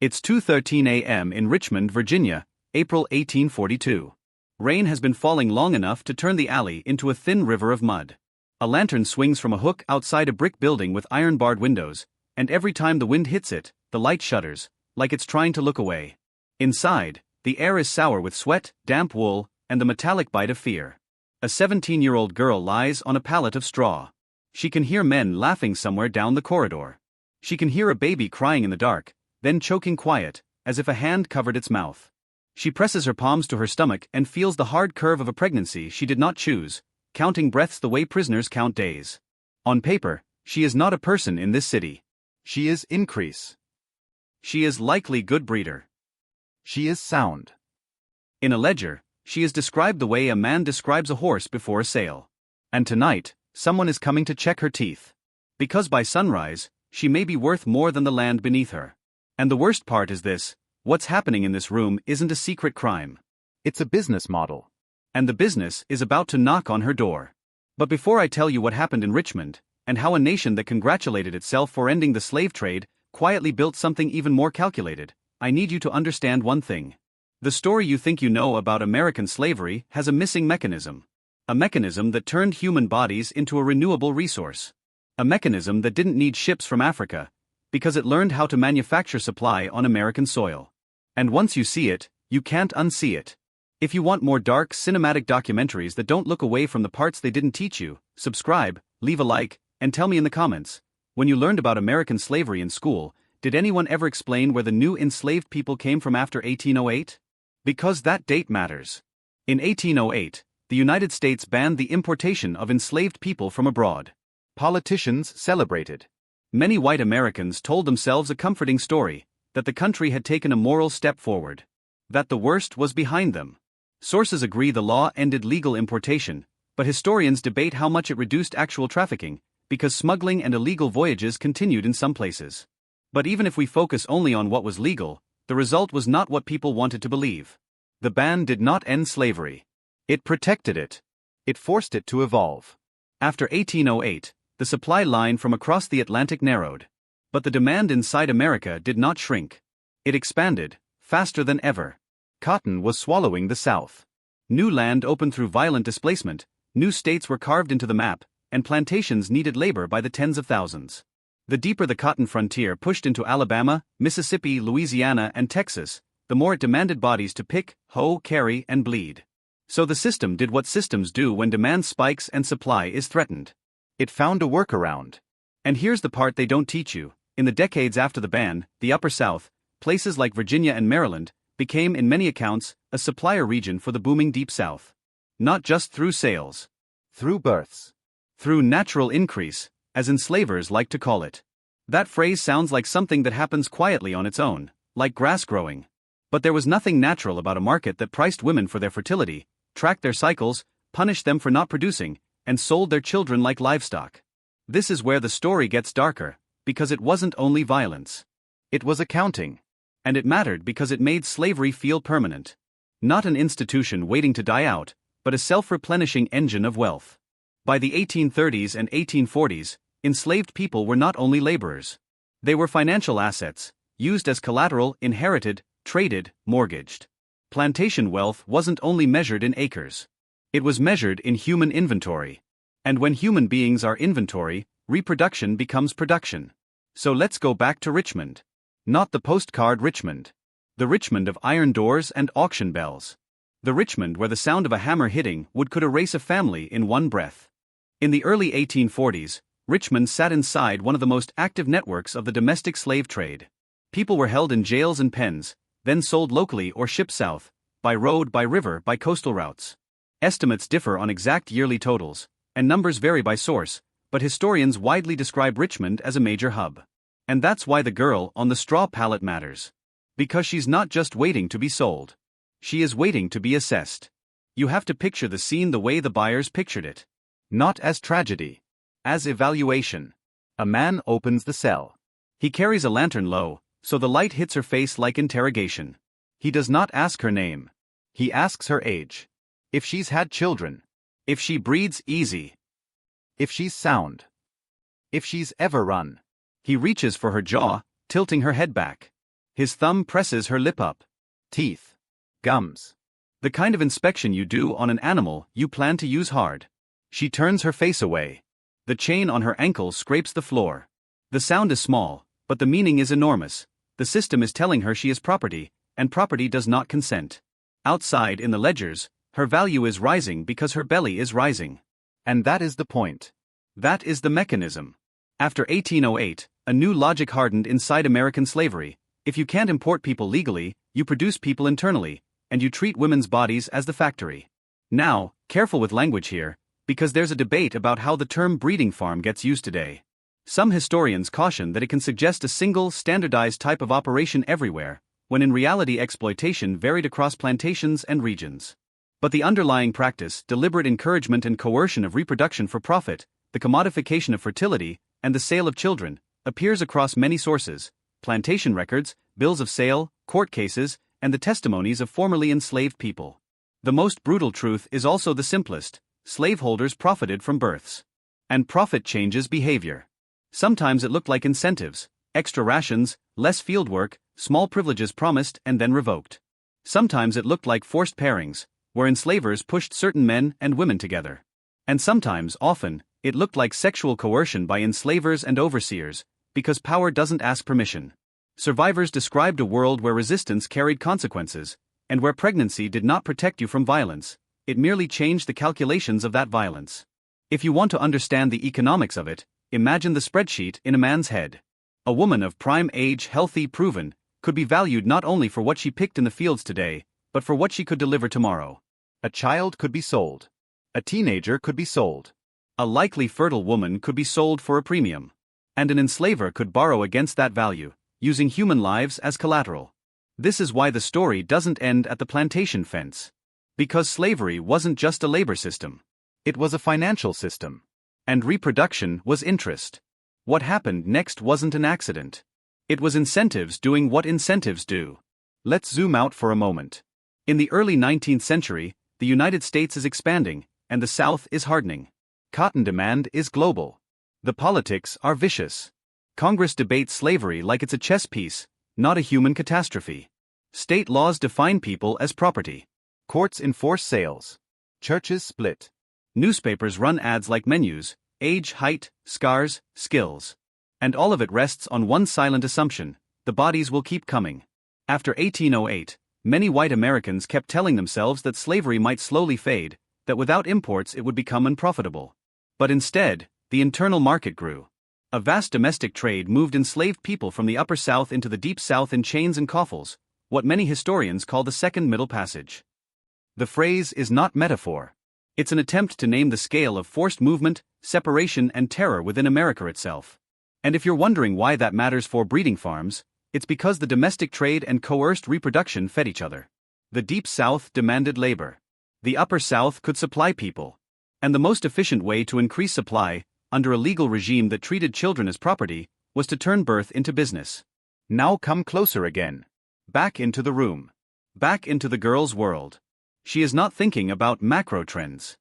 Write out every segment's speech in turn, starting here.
It's 2:13 a.m. in Richmond, Virginia, April 1842. Rain has been falling long enough to turn the alley into a thin river of mud. A lantern swings from a hook outside a brick building with iron-barred windows, and every time the wind hits it, the light shudders, like it's trying to look away. Inside, the air is sour with sweat, damp wool, and the metallic bite of fear. A 17-year-old girl lies on a pallet of straw. She can hear men laughing somewhere down the corridor. She can hear a baby crying in the dark, then choking quiet, as if a hand covered its mouth. She presses her palms to her stomach and feels the hard curve of a pregnancy she did not choose, counting breaths the way prisoners count days. On paper, she is not a person in this city. She is increase. She is likely good breeder. She is sound. In a ledger, she is described the way a man describes a horse before a sale. And tonight, someone is coming to check her teeth. Because by sunrise, she may be worth more than the land beneath her. And the worst part is this: what's happening in this room isn't a secret crime. It's a business model. And the business is about to knock on her door. But before I tell you what happened in Richmond, and how a nation that congratulated itself for ending the slave trade quietly built something even more calculated, I need you to understand one thing. The story you think you know about American slavery has a missing mechanism. A mechanism that turned human bodies into a renewable resource. A mechanism that didn't need ships from Africa, because it learned how to manufacture supply on American soil. And once you see it, you can't unsee it. If you want more dark, cinematic documentaries that don't look away from the parts they didn't teach you, subscribe, leave a like, and tell me in the comments, when you learned about American slavery in school, did anyone ever explain where the new enslaved people came from after 1808? Because that date matters. In 1808, the United States banned the importation of enslaved people from abroad. Politicians celebrated. Many white Americans told themselves a comforting story, that the country had taken a moral step forward. That the worst was behind them. Sources agree the law ended legal importation, but historians debate how much it reduced actual trafficking, because smuggling and illegal voyages continued in some places. But even if we focus only on what was legal, the result was not what people wanted to believe. The ban did not end slavery. It protected it. It forced it to evolve. After 1808, the supply line from across the Atlantic narrowed. But the demand inside America did not shrink. It expanded, faster than ever. Cotton was swallowing the South. New land opened through violent displacement, new states were carved into the map, and plantations needed labor by the tens of thousands. The deeper the cotton frontier pushed into Alabama, Mississippi, Louisiana, and Texas, the more it demanded bodies to pick, hoe, carry, and bleed. So the system did what systems do when demand spikes and supply is threatened. It found a workaround. And here's the part they don't teach you. In the decades after the ban, the Upper South, places like Virginia and Maryland, became in many accounts a supplier region for the booming Deep South. Not just through sales. Through births. Through natural increase, as enslavers like to call it. That phrase sounds like something that happens quietly on its own, like grass growing. But there was nothing natural about a market that priced women for their fertility, tracked their cycles, punished them for not producing, and sold their children like livestock. This is where the story gets darker, because it wasn't only violence. It was accounting. And it mattered because it made slavery feel permanent. Not an institution waiting to die out, but a self-replenishing engine of wealth. By the 1830s and 1840s, enslaved people were not only laborers. They were financial assets, used as collateral, inherited, traded, mortgaged. Plantation wealth wasn't only measured in acres. It was measured in human inventory. And when human beings are inventory, reproduction becomes production. So let's go back to Richmond. Not the postcard Richmond. The Richmond of iron doors and auction bells. The Richmond where the sound of a hammer hitting wood could erase a family in one breath. In the early 1840s, Richmond sat inside one of the most active networks of the domestic slave trade. People were held in jails and pens, then sold locally or shipped south, by road, by river, by coastal routes. Estimates differ on exact yearly totals, and numbers vary by source, but historians widely describe Richmond as a major hub. And that's why the girl on the straw pallet matters. Because she's not just waiting to be sold. She is waiting to be assessed. You have to picture the scene the way the buyers pictured it. Not as tragedy. As evaluation. A man opens the cell. He carries a lantern low, so the light hits her face like interrogation. He does not ask her name. He asks her age. If she's had children. If she breathes easy. If she's sound. If she's ever run. He reaches for her jaw, tilting her head back. His thumb presses her lip up. Teeth. Gums. The kind of inspection you do on an animal you plan to use hard. She turns her face away. The chain on her ankle scrapes the floor. The sound is small, but the meaning is enormous. The system is telling her she is property, and property does not consent. Outside in the ledgers, her value is rising because her belly is rising. And that is the point. That is the mechanism. After 1808, a new logic hardened inside American slavery. If you can't import people legally, you produce people internally, and you treat women's bodies as the factory. Now, careful with language here, because there's a debate about how the term breeding farm gets used today. Some historians caution that it can suggest a single, standardized type of operation everywhere, when in reality exploitation varied across plantations and regions. But the underlying practice, deliberate encouragement and coercion of reproduction for profit, the commodification of fertility, and the sale of children, appears across many sources: plantation records, bills of sale, court cases, and the testimonies of formerly enslaved people. The most brutal truth is also the simplest: slaveholders profited from births. And profit changes behavior. Sometimes it looked like incentives: extra rations, less field work, small privileges promised and then revoked. Sometimes it looked like forced pairings, where enslavers pushed certain men and women together. And sometimes, often, it looked like sexual coercion by enslavers and overseers, because power doesn't ask permission. Survivors described a world where resistance carried consequences, and where pregnancy did not protect you from violence, it merely changed the calculations of that violence. If you want to understand the economics of it, imagine the spreadsheet in a man's head. A woman of prime age, healthy, proven, could be valued not only for what she picked in the fields today, but for what she could deliver tomorrow. A child could be sold. A teenager could be sold. A likely fertile woman could be sold for a premium. And an enslaver could borrow against that value, using human lives as collateral. This is why the story doesn't end at the plantation fence. Because slavery wasn't just a labor system. It was a financial system. And reproduction was interest. What happened next wasn't an accident. It was incentives doing what incentives do. Let's zoom out for a moment. In the early 19th century, the United States is expanding, and the South is hardening. Cotton demand is global. The politics are vicious. Congress debates slavery like it's a chess piece, not a human catastrophe. State laws define people as property. Courts enforce sales. Churches split. Newspapers run ads like menus: age, height, scars, skills. And all of it rests on one silent assumption: the bodies will keep coming. After 1808, many white Americans kept telling themselves that slavery might slowly fade, that without imports it would become unprofitable. But instead, the internal market grew. A vast domestic trade moved enslaved people from the Upper South into the Deep South in chains and coffles, what many historians call the Second Middle Passage. The phrase is not metaphor. It's an attempt to name the scale of forced movement, separation, and terror within America itself. And if you're wondering why that matters for breeding farms, it's because the domestic trade and coerced reproduction fed each other. The Deep South demanded labor. The Upper South could supply people. And the most efficient way to increase supply, under a legal regime that treated children as property, was to turn birth into business. Now come closer again. Back into the room. Back into the girl's world. She is not thinking about macro trends.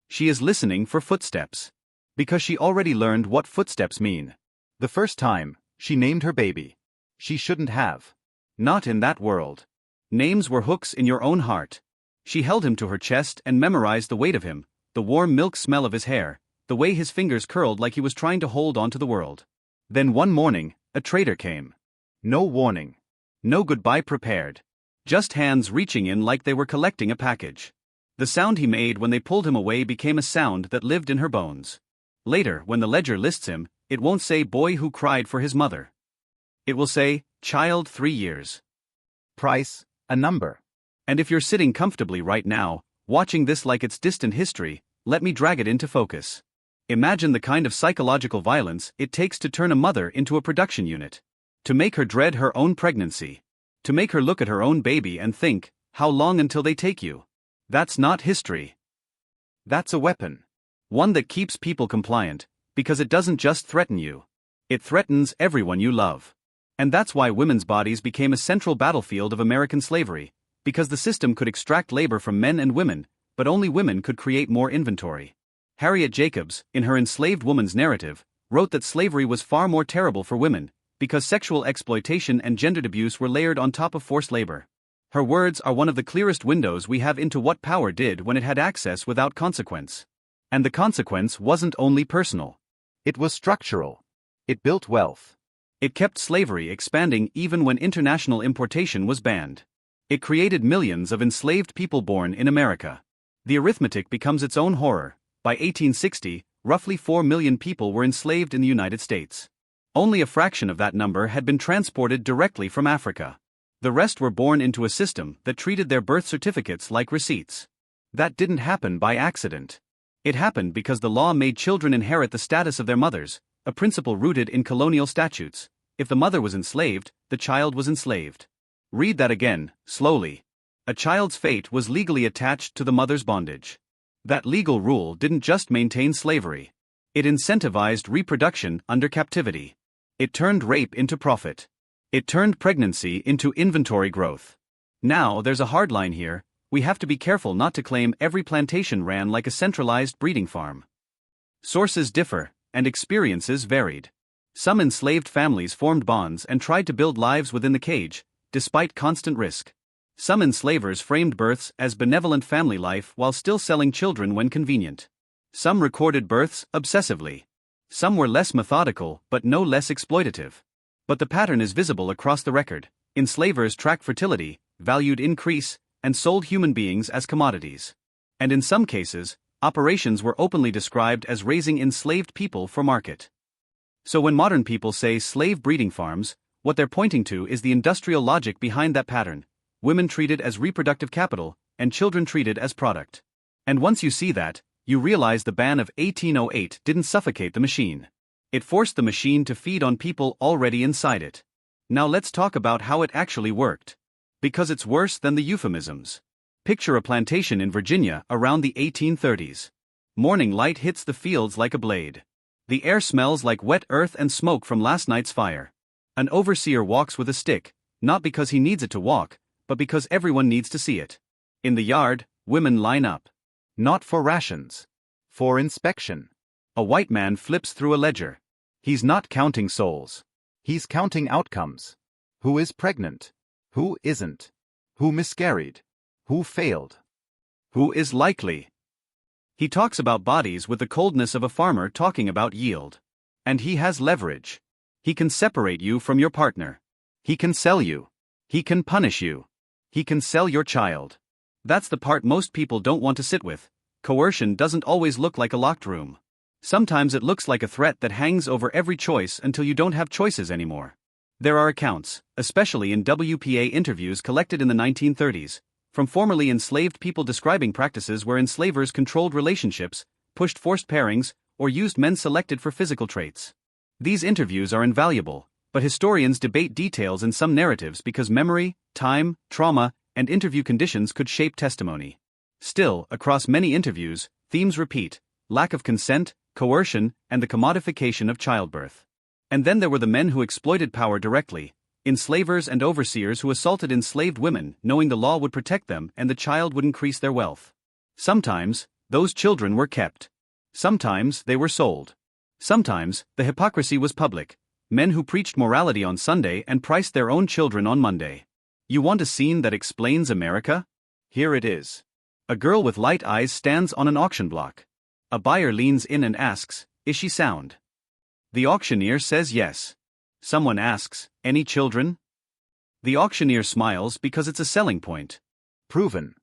She is listening for footsteps. Because she already learned what footsteps mean. The first time, she named her baby. She shouldn't have. Not in that world. Names were hooks in your own heart. She held him to her chest and memorized the weight of him, the warm milk smell of his hair, the way his fingers curled like he was trying to hold on to the world. Then one morning, a traitor came. No warning. No goodbye prepared. Just hands reaching in like they were collecting a package. The sound he made when they pulled him away became a sound that lived in her bones. Later, when the ledger lists him, it won't say boy who cried for his mother. It will say, child 3 years. Price, a number. And if you're sitting comfortably right now, watching this like it's distant history, let me drag it into focus. Imagine the kind of psychological violence it takes to turn a mother into a production unit. To make her dread her own pregnancy. To make her look at her own baby and think, how long until they take you? That's not history. That's a weapon. One that keeps people compliant, because it doesn't just threaten you. It threatens everyone you love. And that's why women's bodies became a central battlefield of American slavery, because the system could extract labor from men and women, but only women could create more inventory. Harriet Jacobs, in her Enslaved Woman's Narrative, wrote that slavery was far more terrible for women, because sexual exploitation and gendered abuse were layered on top of forced labor. Her words are one of the clearest windows we have into what power did when it had access without consequence. And the consequence wasn't only personal. It was structural. It built wealth. It kept slavery expanding even when international importation was banned. It created millions of enslaved people born in America. The arithmetic becomes its own horror. By 1860, roughly 4 million people were enslaved in the United States. Only a fraction of that number had been transported directly from Africa. The rest were born into a system that treated their birth certificates like receipts. That didn't happen by accident. It happened because the law made children inherit the status of their mothers, a principle rooted in colonial statutes. If the mother was enslaved, the child was enslaved. Read that again, slowly. A child's fate was legally attached to the mother's bondage. That legal rule didn't just maintain slavery. It incentivized reproduction under captivity. It turned rape into profit. It turned pregnancy into inventory growth. Now there's a hard line here. We have to be careful not to claim every plantation ran like a centralized breeding farm. Sources differ, and experiences varied. Some enslaved families formed bonds and tried to build lives within the cage, despite constant risk. Some enslavers framed births as benevolent family life while still selling children when convenient. Some recorded births obsessively. Some were less methodical but no less exploitative. But the pattern is visible across the record. Enslavers tracked fertility, valued increase, and sold human beings as commodities. And in some cases, operations were openly described as raising enslaved people for market. So when modern people say slave breeding farms, what they're pointing to is the industrial logic behind that pattern: women treated as reproductive capital, and children treated as product. And once you see that, you realize the ban of 1808 didn't suffocate the machine. It forced the machine to feed on people already inside it. Now let's talk about how it actually worked. Because it's worse than the euphemisms. Picture a plantation in Virginia around the 1830s. Morning light hits the fields like a blade. The air smells like wet earth and smoke from last night's fire. An overseer walks with a stick, not because he needs it to walk, but because everyone needs to see it. In the yard, women line up. Not for rations. For inspection. A white man flips through a ledger. He's not counting souls. He's counting outcomes. Who is pregnant? Who isn't? Who miscarried? Who failed? Who is likely? He talks about bodies with the coldness of a farmer talking about yield. And he has leverage. He can separate you from your partner. He can sell you. He can punish you. He can sell your child. That's the part most people don't want to sit with. Coercion doesn't always look like a locked room. Sometimes it looks like a threat that hangs over every choice until you don't have choices anymore. There are accounts, especially in WPA interviews collected in the 1930s, from formerly enslaved people describing practices where enslavers controlled relationships, pushed forced pairings, or used men selected for physical traits. These interviews are invaluable, but historians debate details in some narratives because memory, time, trauma, and interview conditions could shape testimony. Still, across many interviews, themes repeat: lack of consent, coercion, and the commodification of childbirth. And then there were the men who exploited power directly, enslavers and overseers who assaulted enslaved women knowing the law would protect them and the child would increase their wealth. Sometimes, those children were kept. Sometimes they were sold. Sometimes, the hypocrisy was public: men who preached morality on Sunday and priced their own children on Monday. You want a scene that explains America? Here it is. A girl with light eyes stands on an auction block. A buyer leans in and asks, "Is she sound?" The auctioneer says yes. Someone asks, "Any children?" The auctioneer smiles because it's a selling point. Proven.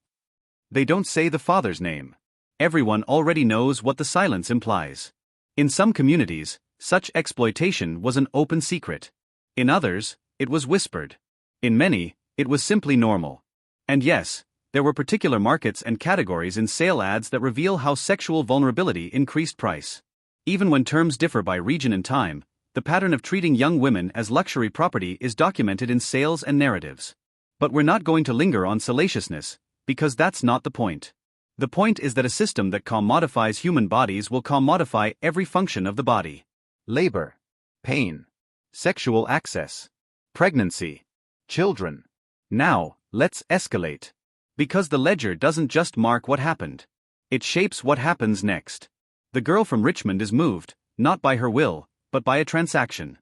They don't say the father's name. Everyone already knows what the silence implies. In some communities, such exploitation was an open secret. In others, it was whispered. In many, it was simply normal. And yes, there were particular markets and categories in sale ads that reveal how sexual vulnerability increased price. Even when terms differ by region and time, the pattern of treating young women as luxury property is documented in sales and narratives. But we're not going to linger on salaciousness, because that's not the point. The point is that a system that commodifies human bodies will commodify every function of the body. Labor. Pain. Sexual access. Pregnancy. Children. Now, let's escalate. Because the ledger doesn't just mark what happened. It shapes what happens next. The girl from Richmond is moved, not by her will, but by a transaction.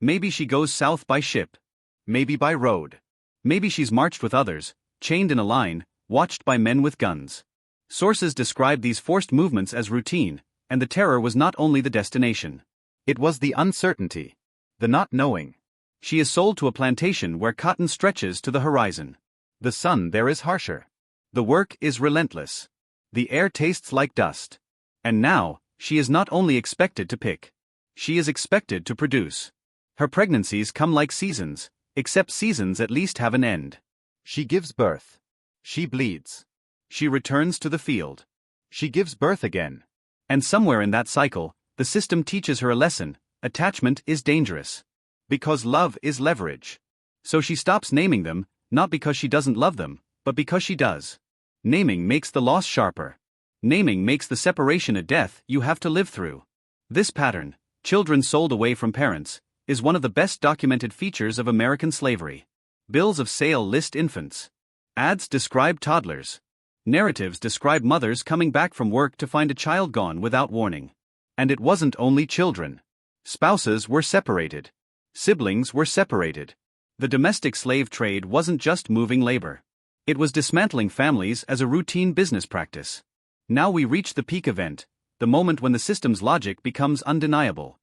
Maybe she goes south by ship. Maybe by road. Maybe she's marched with others, chained in a line, watched by men with guns. Sources describe these forced movements as routine, and the terror was not only the destination. It was the uncertainty. The not knowing. She is sold to a plantation where cotton stretches to the horizon. The sun there is harsher. The work is relentless. The air tastes like dust. And now, she is not only expected to pick. She is expected to produce. Her pregnancies come like seasons, except seasons at least have an end. She gives birth. She bleeds. She returns to the field. She gives birth again. And somewhere in that cycle, the system teaches her a lesson: attachment is dangerous. Because love is leverage. So she stops naming them, not because she doesn't love them, but because she does. Naming makes the loss sharper. Naming makes the separation a death you have to live through. This pattern, children sold away from parents, is one of the best documented features of American slavery. Bills of sale list infants. Ads describe toddlers. Narratives describe mothers coming back from work to find a child gone without warning. And it wasn't only children. Spouses were separated. Siblings were separated. The domestic slave trade wasn't just moving labor. It was dismantling families as a routine business practice. Now we reach the peak event, the moment when the system's logic becomes undeniable.